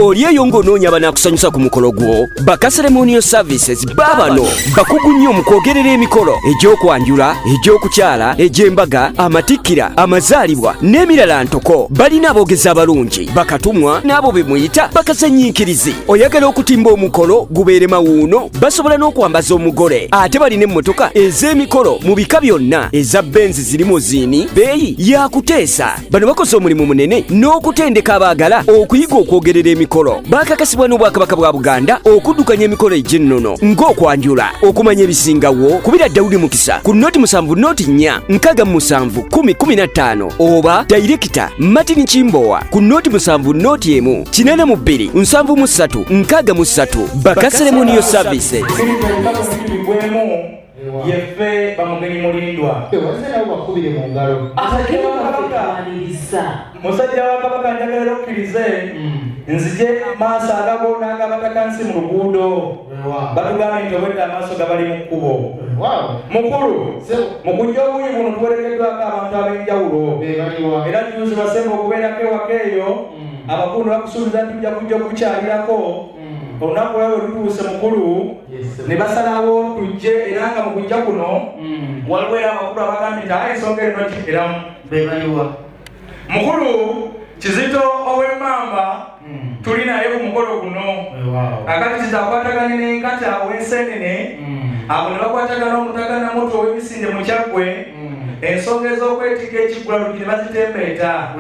oli eyo ng'onoonya banaakusanyusa ku mukolo gwo Baka Ceremonial Services baabano bakugu nnyo mu kwogerera emikolo egy'okwanjula egy'okukyala egy'embaga amatikkira amazaalibwa n'emirala ntoko balina aboogezi abalungi bakatumwa n'abo be muyita bakazanyiikirizi oyagala okutimba omukolo gubeere mawuuno basobola n'okwambaza omugole ate balina emmotoka ez'emikolo mu bika byonna eza benzi zirimu ziini beeyi yakuteesa bano bakoze omulimu munene n'okutendeka abaagala okuyiga okwogerera emikolo bakakasibwa n'obwakabaka bwa Buganda okuddukanya emikolo egy'ennono ng'okwanjula okumanya ebisingawo kubira Dawudi Mukisa ku noti 7 noti 4 6 7 10 15 oba Director Martin Chimbowa ku noti 7 noti 1 82 73 63 Baka Ceremonial Services. Yefe bamugeni mulindwa wazena bakubire mu ngalo musajja wa kabaka njagala okkirize nzije amaaso agagona agabatakansi mu luguudo batugambye nti obwedda amaaso gabali mu kkubo mukulu mu kujja obuyi buno tuwerekeddwako abantu ab'enjawulo era juzi basemba okubeerako ewaka eyo abakundu bakusuubiza nti tujja kujja okukyalirako olunaku lwawe lutuuse mukulu ne basalawo tujje era nga mu kujja kuno waliwo era amakulu abagambye nti aye ensonga eno kigeramu bebaliwa mukulu Kizito ow'Emmamba tuli naye ku mukolo guno akati kizakwataganye n'enkata ow'ensenene abo ne bakwatagana omutagana moto ow'emisinde mu Kyaggwe ensonga ez'okwetika ekigulalugi ne bazitembeeta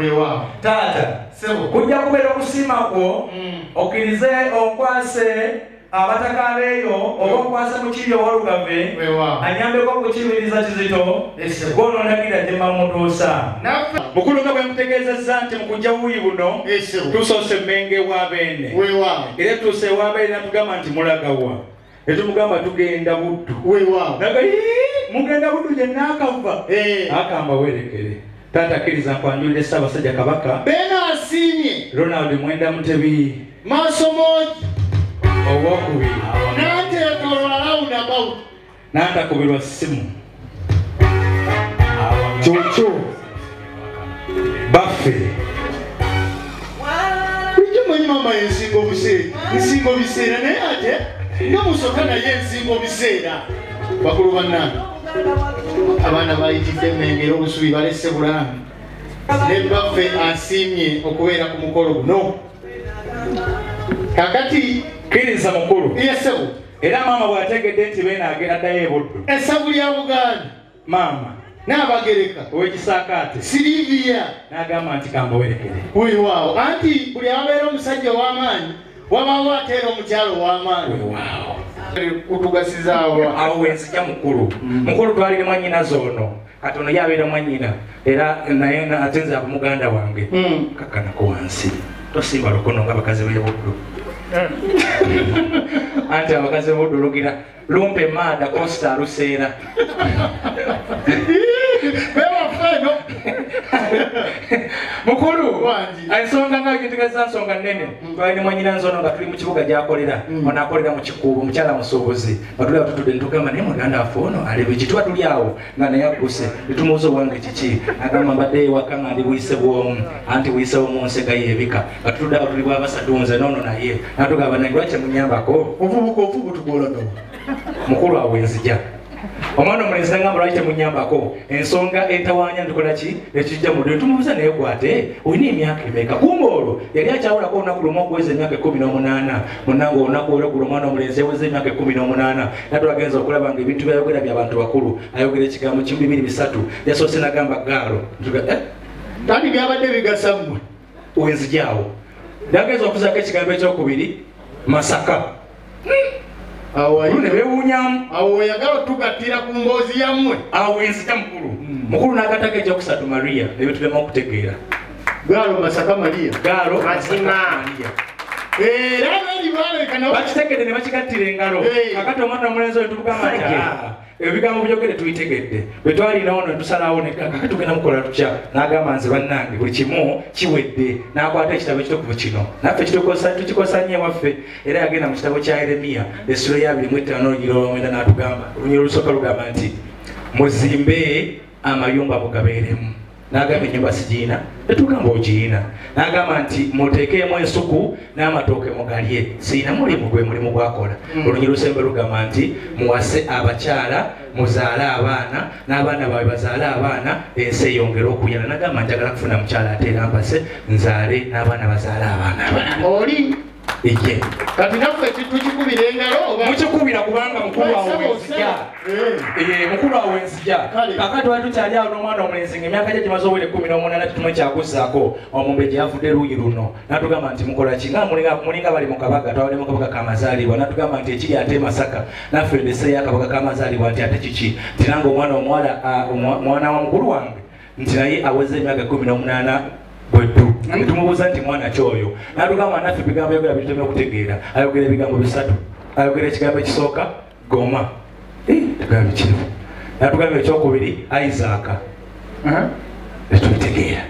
taata kujja kubeera okusiima kwo okkirize onkwase abataka abeeyo oba okwase mukiri owalugave anyambeko okukibiriza Kizito gw'onondagira gye mamutuusa mukulu nga bwe mutegeezezza nti mu kujja buuyi buno tusoose Mmengo ew'Abeene era tuuse ew'Abeene natugamba nti mulagawa etumugamba tugenda Buddu naga mugenda Buddu gye naakava akamba werekere taata akkiriza nkwanjulira Ssaabasajja Kabaka Beena asiimye Ronald Mwenda Mutebi Maasomoji owokubiri nanteetolola roundabout nantakubirwa ssimu Cuucu baffe ujja mwenyi mama ensingo biseera naye ate nga musoka naye ensingo biseera bakulu bannange abaana bayitidde Mmengo obusubi balese Bulange ne baffe asiimye okubeera ku mukolo guno kakati kkiriza mukulu yesebu era maama bw'ategedde nti beena addayo e Buddu essabu lya Buganda maama n'Abagereka ow'ekisaakaate Silivia n'agamba nti kambawerekere weewaawo anti buli abeera omusajja w'amaanyi wabaawo ateera omukyalo w'amaanyi weewaawo kutugasizaawo awo wenzija mukulu mukulu twalire mwannyinaze ono kati ono yabeera mwannyina era naye ate nze aba muganda wange kakkanako wansi tosimba lukono ng'abakazi b'e Buddu anti abakazi b'e Buddu lugira lumpe maada Costa Luseera bewafeno mukulu ensonga nga gyetegeza nsonga nnene twalina mwanyina nzono nga tuli mu kibuga gy'akolera ono akolera mu Kikuubo mukyala musuubuzi batuli batutudde netugamba naye muganda waffe ono alebe kitwa tuli awo nga naye agguse netumuuza owange kiki agamba mbadde ewaka nga ndi buyise bw'omu anti buyise bw'omu nsega y'ebika nga tutudde awo tuli bwabasatu nze noono naye natugamba naye lwaki munyambako ovubuka tugolodo mukulu awo enzija omwana omulenzi nagamba lwaki temunyambako ensonga entawaanya ndikola ki ekijja mu ddyo tumubuuza naye gwate olina emyaka emeka kumbe olwo yali akyawulako olunaku lumu okuweza emyaka 18 munange olunaku olweggulo omwana omulenzi yaweza emyaka 18 natulagenza okulaba nga ebintu byayogera by'abantu bakulu ayogera ekigambo 223 yasoose nagamba gaalo tandi byabadde bigasa mmwe wenzijaawo ndagenza okuzako ekigambo ekyokubiri Masaka awo ne bewuunyamu awo oyagala otugattira ku mboozi yammwe awo enzija mukulu mukulu n'agatako ekyokusatu Maria ebyo tulema okutegeera gaalo Masaka Maria gaalo mazima era bali balekana bakitegedde ne bakigattira engalo kakati omwana omulenzi oyo tulugamba nti ebigambo byogere tubitegedde bwe twalina ono tusalawo nekaka tugenda mukola tutya n'agamba nze bannange buli kimu kiwedde n'akwata ekitabo ekitukuvu kino naffe tukikosa nnyo ewaffe era yagenda mu kitabo kya Yeremiya essula ya 25 olugero n'atugamba olunyiro olusooka lugamba nti muzimbe amayumba mugabeeremu n'agamba ennyumba sigiina netugamba ogiina n'agamba nti muteekeemu ensuku n'amatooke mugalye siina mulimu gwe mulimu gwakola olunyi lusembe lugamba nti muwase abakyala muzaale abaana n'abaana baabwe bazaale abaana ensi eyongera okuyala n'agamba njagala kufuna mukyala ate era mpase nzaale n'abaana bazaale abaana abalala oli ije kati naffe tukikubira engalo mukikubira kubanga mukulu wawe wenzija mukulu wawe wenzija kakati wali tukyali awo n'omwana omulenzi ng'emyaka gye gimaze obwere 18 tutume kyakuzzaako omumbe gye yavudde luuyi luno n'atugamba nti mukola ki nga mulinga bali mu kabaga twawale mu kabaga k'amazaalibwa n'atugamba nti ekiri ate Masaka naffe ndeseeyo akabaga k'amazaalibwa nti ate kiki nti nange omwana omuwala mwana wa mukulu wange nti naye aweze emyaka 18 bwetu tumubuuza nti mwana ki oyo n'atugamba naffe ebigambo yogera bituteme okutegeera ayogera ebigambo bisatu ayogera ekigambo ekisooka goma tugambe kirimu n'atugamba ekyokubiri Isaaka netubitegeera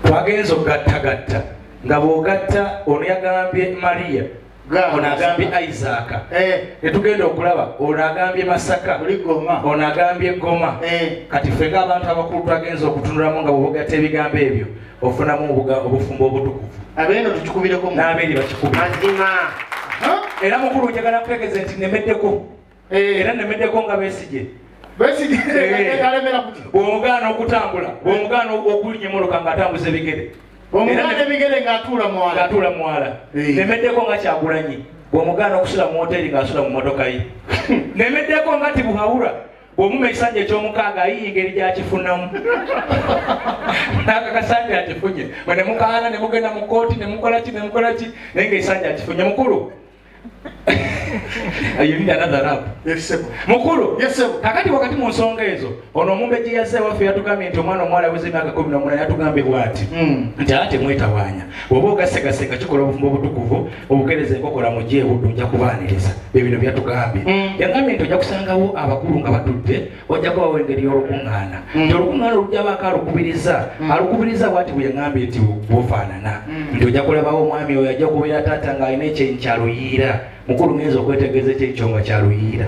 twagenza okugattagatta nga bw'ogatta ono yagambye Mariya ono agambye Isaaka netugenda okulaba ono agambye Masaka ono agambye Goma kati ffe ng'abantu abakulu twagenza okutunulamu nga bw'ogatta ebigambo ebyo ofunamu obufumbo obutukuvu abeeno tukikubireko n'abeeri bakikubira mazima era mukulu njagala kutegeeza nti nemeddeko era nemeddeko nga beesige bw'omugaana okutambula bw'omugaana okulinya emmotoka ng'atambuza ebigere omugaana ebigere ng'atuula muwala nemeddeko nga Kyagulanyi bw'omugaana okusula mu hoteri ng'asula mu mmotoka ye nemeddeko nga Tibuhawula bw'omuma ekisanja eky'omukaaga ayiye engeri gyakifunamu n'akakasanja akifunye bwe ne mukaana ne mugenda mu kooti ne mukola ki naye ng'ekisanja akifunye mukulu you need another rap mukulu kakati wakati mu nsonga ezo ono omumbe gye yazze waffe yatugambye nti omwana omuwala aweze emyaka 18 yatugambye bw'ati nti ate mwetawaanya bw'oba ogasegasenga kikola obufumbo obutukuvu obukereza enkokola mu gye ebuddu nja kubaaniriza bebino byatugambye yagambye nti ojja kusangawo abakulu nga batudde ojja kubawo engeri y'olukuŋŋaana nti olukuŋŋaana olujja baako alukubiriza bw'ati bwe yagambye nti bwofaanana nti ojja kulabawo omwami oyo ajja kubeera taata ng'alina ekyenyi kyaluyiira mukulu ngenza okwetegeeza ekyenkyo nga kyaluyiira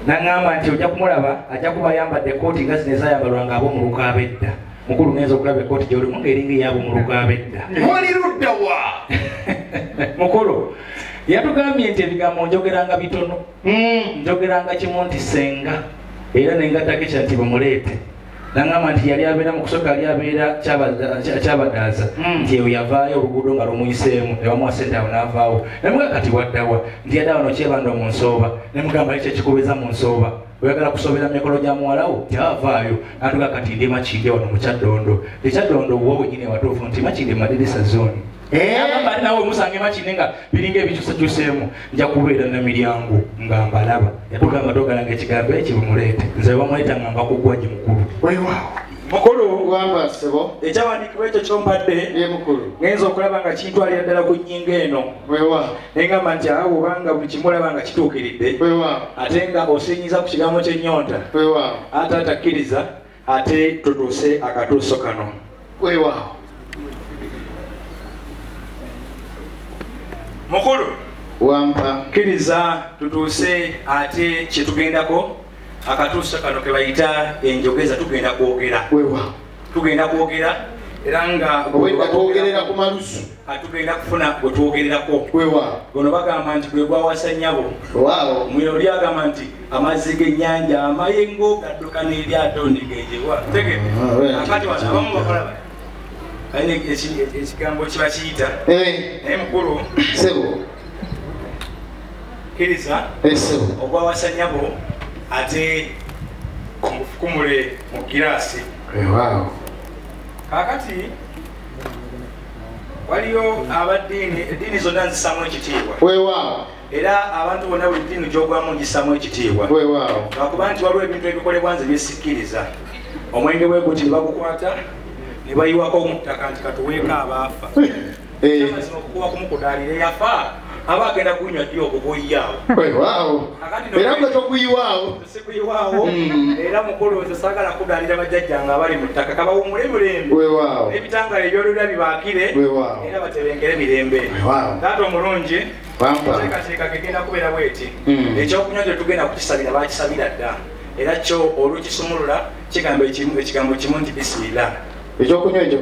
n'aŋŋamba nti ojja kumulaba ajja kuba ayambadde ekooti nga zino ezayambalwanga ab'omuluka ab'edda mukulu ngenza okulaba ekooti gy'olimu ng'eringa ey'ab'omuluka ab'edda oli ludda wa mukulu yatugambye nti ebigambo njogeranga bitono njogeranga kimu nti senga era nengattako ekya nti bamuleete n'aŋŋamba nti yali abeera mu kusooka yali abeera Kyabadaaza nti eyo yavaayo oluguudo nga lumuyiseemu ne bamuwa ssente awo n'avaawo nemuga kati waddawa nti yadde wano kyebando mu nsooba nemugamba ali kyekikubiza mu nsooba oyagala kusoobera mu mikolo gya muwalawo tyavaayo n'atuga kati ndi Makinde wano mu Kyaddondo ekyaddondo wa wenyini watuufu nti Makinde madirisa zooni agamba nawe musange Makinde nga biringa ebikyusakyuseemu nja kubeera na miryango nga mbalaba yatugamba togalanga ekigambo ekyo bumuleete nze bamuleeta nga mbakugwa gye mukulu mukulu wamba sebo ekyawandiikibwa ekyo kyompadde ngenza okulaba nga kintwalira ddala ku nnyingo eno nengamba nti awo obanga buli kimulaba nga kituukiridde ate nga osinyiza ku kigambo ky'ennyonta ate atakkiriza ate tutuuse akatuuso kano mukulu wampa kkiriza tutuuse ate kyetugendako akatuuso kano ke bayita enjogeza tugenda kwogera era nga twogerera ku malusu tugenda kufuna gwe twogererako gono bagamba nti gwe gwawasa nnyabo mwino oli agamba nti amazzi g'ennyanja amayengo gadduka n'eryato negejebwa tegede akati wano abamu bakola bati ekigambo kiba kiyita naye mukulu kkiriza ogwawasa nnyabo ate kumufukumule mu giraasi kakati waliyo abaddiini eddiini zonna nzisaamu ekitiibwa era abantu bonna buli ddiini gyogwamu ngisaamu ekitiibwa lwakuba nti waliwo ebintu ebikolebwa nze byesikkiriza omwenge bwe guti ne bagukwata ne bayiwako omuttaka nti katuweeka abaafa amazima okukuba kumukudaalira eyafa aba agenda kunywa ddi okukuyiyawo era gwe tokuyiwaawo era mukulu nze saagala kudaalira bajjajja nga bali mu ttaka kabawumule mulembe ebitangala ebyolulira bibaakire era batebengere mirembe taata omulungi teekateeka gegenda kubeera bweti ekyokunywa gye tugenda kukisabira baakisabira dda era kyo olukisumulula ekigambo kimu nti bismillah. Ekyokunywa ekyo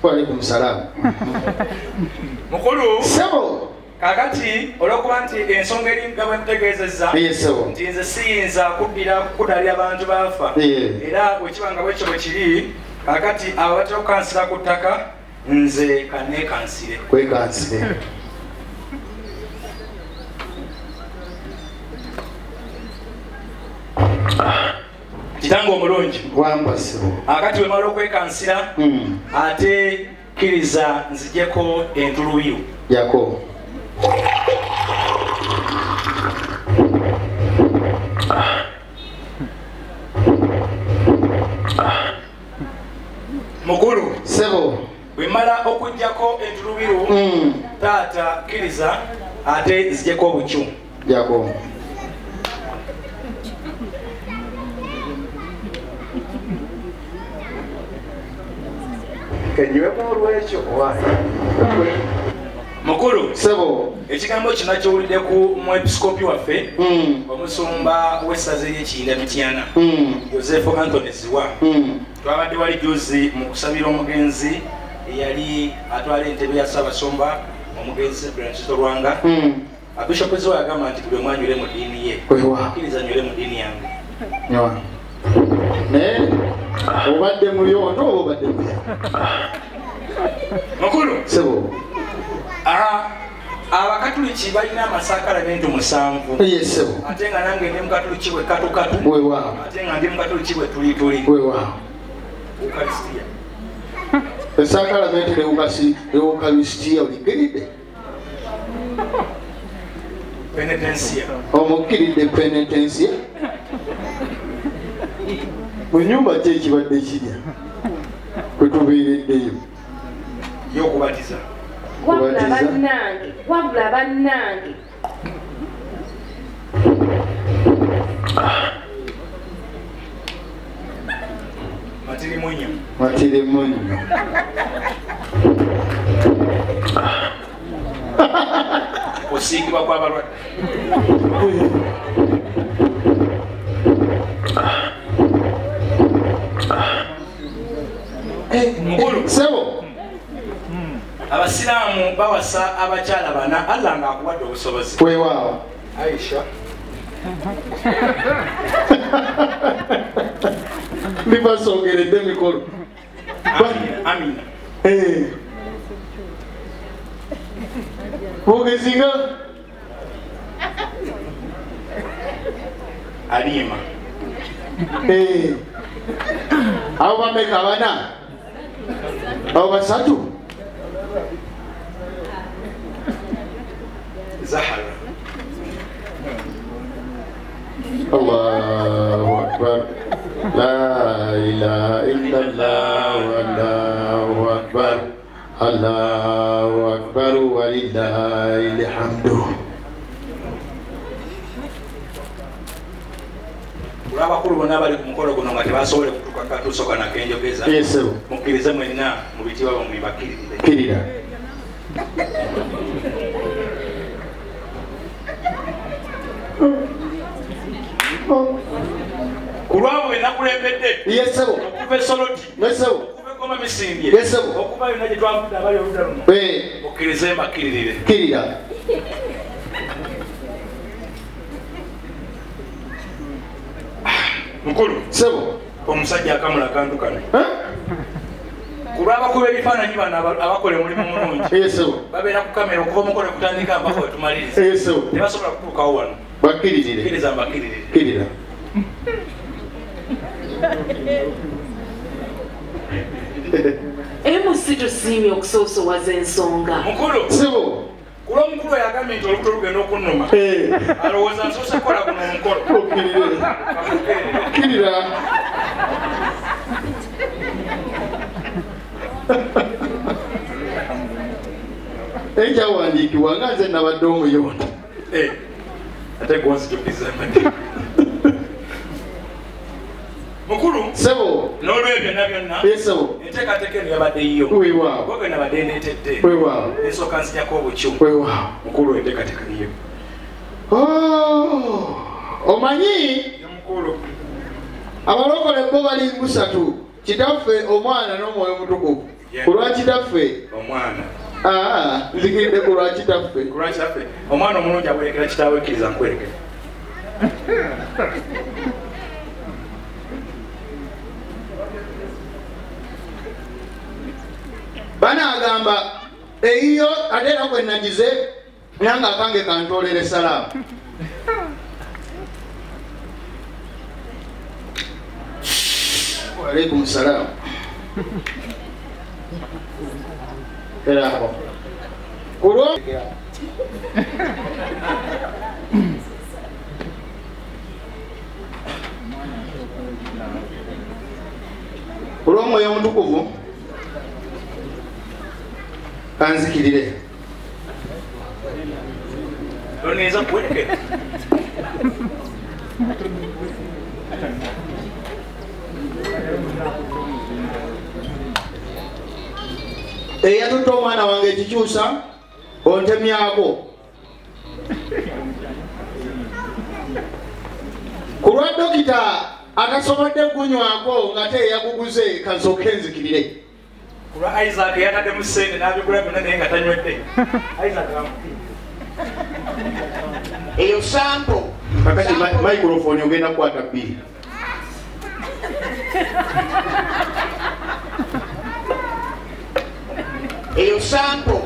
waalaikum salaam. Mukulu Sebo kakati olwokuba nti ensonga eri nga bwe ntegeezezza nti nze siyinza kudalira abantu baafa era bwekiba nga bwekyo bwe kiri kakati abo batera okukansira ku ttaka nze kaneekansire kwekansire. kitange omulungi Wamba sebo akati bwe mala okwekansira ate kkiriza nzijeko entuluyu yako. Mukulu Sebo bwe mala okuggyako entulubiru taata kkiriza ate nzijeko obucu yako. kenyiwemu olwekyo Mukulu Sebo ekigambo kino kiwulidde ku mwepiskopi waffe omusumba w'essaza ery'Ekiyira Mityana Joseph Anthony Ziwa twabadde wali juzi mu kusabira omugenzi eyali atwala entebe ya Ssaabasumba omugenzi Francisco Lwanga Bishop Ziwa yagamba nti buli omwanywire mu ddiini ye akkiriza nywire mu ddiini yange naye obadde muyondo oba obadde muya. Mukulu Sebo abakatuliki balina amasakalamenti 7 yesebo ate nga nange ndi mukatuliki bwe katukatu weewaawo ate nga ndi mukatuliki bwe tulituli weewaawo. Ukaristiya esakalamenti lewukalisitiya olikkiridde penetensiya omukkiridde penetensiya mu nyumba ki ekibadde kirya kwe tubeereddeyo y'okubatiza wabula bannange matirimunyo osiigibwa kw'abalwadde Mukulu Sebo abasiraamu bawasa abakyala bana Allah ng'akuwadde obusobozi weewaawo. Aisha bibasongeredde emikolo. Amina bogezinga Alima abo bameka bana abo basatu Zahara Allahu Akbar la ilaha illallah wallahu akbar Allahu Akbar walillahil hamdu. Abakulu bonna bali ku mukolo guno nga tebasobole kutuuka katusooka nakenjogeza mukkirize mwenna mu biti wabo mubibakkirira. Ku lwabo be nakulembedde okuva esoloti okuva egoma misindye okuva yonna gye twavudde abali oludda luno mukkirize mbakkiririre. Mukulu Sebo omusajja akamula kantu kano ku lw'abakuba ebifaananyi bano abakola omulimu mulungi babeera ku kamera okuva omukolo kutandika mpaka we tumalirize tebasobola kutuukawo wano bakkiriza mbakkiririre. MC tusiimye okusoosowaza ensonga. Mukulu Sebo ku lw'omukulu oyo agambye nti olubuto lugenda okunnuma alowooza nsoose kukola guno omukolo kkirira. Ekyawandiikibwa nga nze nabadde omuyonda ate gonzijukiriza Mukulu Sebo n'olwebyo byonna byonna enteekateeka eno yabadde yiyo gwe nabadde ndeetedde ensooka nzijako obucu Mukulu enteekateeka yiyo omanyi Mukulu abalokole bo bali musatu kitaffe omwana n'omwoyo mutukuvu kulwa kitaffe omwana nzikidde kulwa kitaffe omwana omulungi awerekera kitaawe ekkiriza nkwerekera banagamba eyiyo ate era kwe nagize nange akange kantolere salaamu Waalaikum salam. Kenapa? Kurung? Kurung moyo mutukuvu kanzikirire. Doneza kweke. Eyatutta omwana wange ekikyusa ontemyako ku lwa dokita atasobodde kunywako nga te eyaguguze kansooke nzikirire ku lwa Isaac yatadde mu ssente n'abigula byonna naye nga tanywedde Isaac eyo sampo kakati microphone ogenda kukwata bbiri eyo sampolo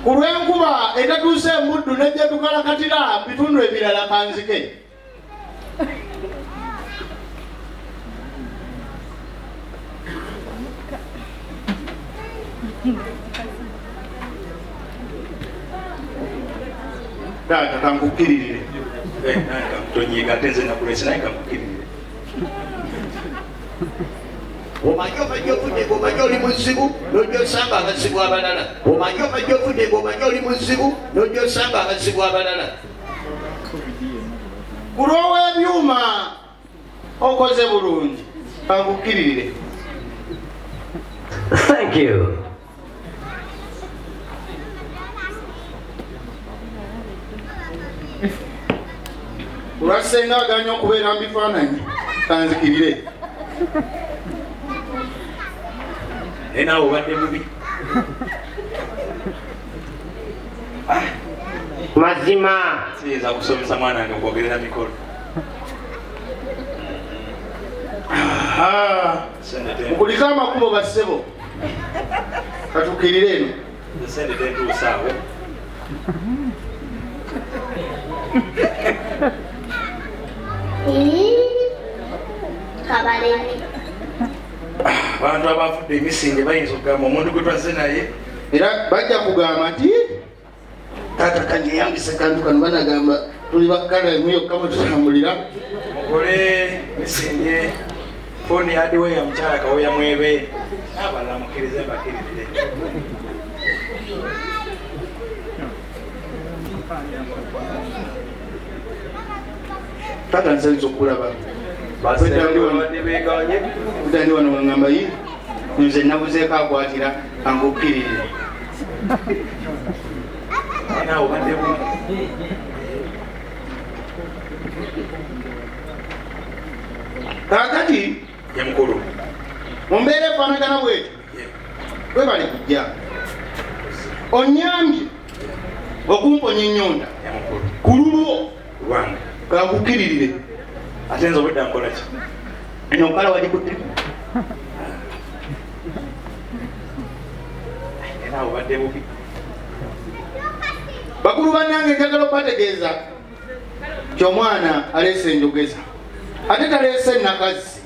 ku lw'enkuba etatuuse emuddu nejja tukalakatira bitundu ebirala kanzike taata kankukiririre tonyiga ate nze nakulese naye kankukiririre omanyi ofudde ng'omanyi oli muzibu n'ojja osanga abazibu abalala omanyi ofudde ng'omanyi oli muzibu n'ojja osanga abazibu abalala ku lw'oweebyuma okoze bulungi kankukiririre Thank you. Ulasenga aganya okubeera mu bifaananyi kanzikirire naawe obadde bubi Mazima. siyinza kusomesa mwana wange okwogerera mikolo mukulika amakubo bassebo katukirire eno sente tentuusaawo abantu abafudde emisinde bayinza okugamba omuntu gwe twazze naye era bajja kugamba nti taata kanyeyambise kantu kano banagamba tuli bakkala emu yokka mwe tutambulira mugole misinde foni yadiwe ya mukyala kawoya mwebe n'abalala mukkirize mbakiririre taata nsanyiza okulaba utandi wano wangamba yi nze nabuzeeko akwatira kankukkirire naawe obadde bubi kakati ye mukulu mu mbeera efaanagana bwetyo bwe bali kujja onyambye okumponya ennyonta ye mukulu ku lulwo lwange kankukiririre ate nze obudde nkola ki enokala wagikutte naawe obadde bubi bakulu bannange njagala okubategeeza kyomwana aleese enjogeza ate taleese nakazi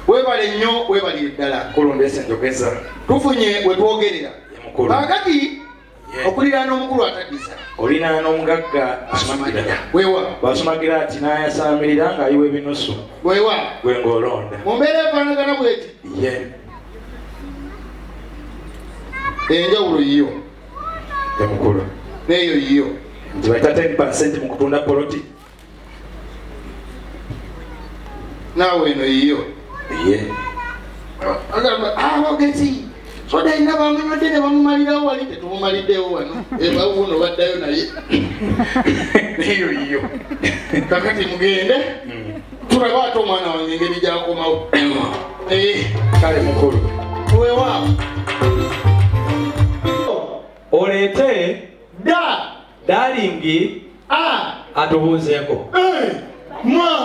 webale nnyo webalire ddala kulondeesa enjogeza tufunye wetwogerera mukulu kakati okuliraana omukulu ataddiza olina n'omugagga asumagira wewa basumagira ati n'ayasamirira ng'ayiwa ebinusu wewa gwe ng'olonda mu mbeera efaanagana bweti ye enjawulo yiyo ye mukulu neeyo yiyo nti baita 10% mu kutunda poloti naawe eno yiyo ye agamba abogezi soda ina bamunywedde ne bamumalirawo wali tetumumaliddewo wano ebawuno baddayo naye neyo iyo kakati mugende tulaba ate omwana wange engeri gyakomawo kale mukulu weewaawo oleete da dalingi atubuuzeeko mwa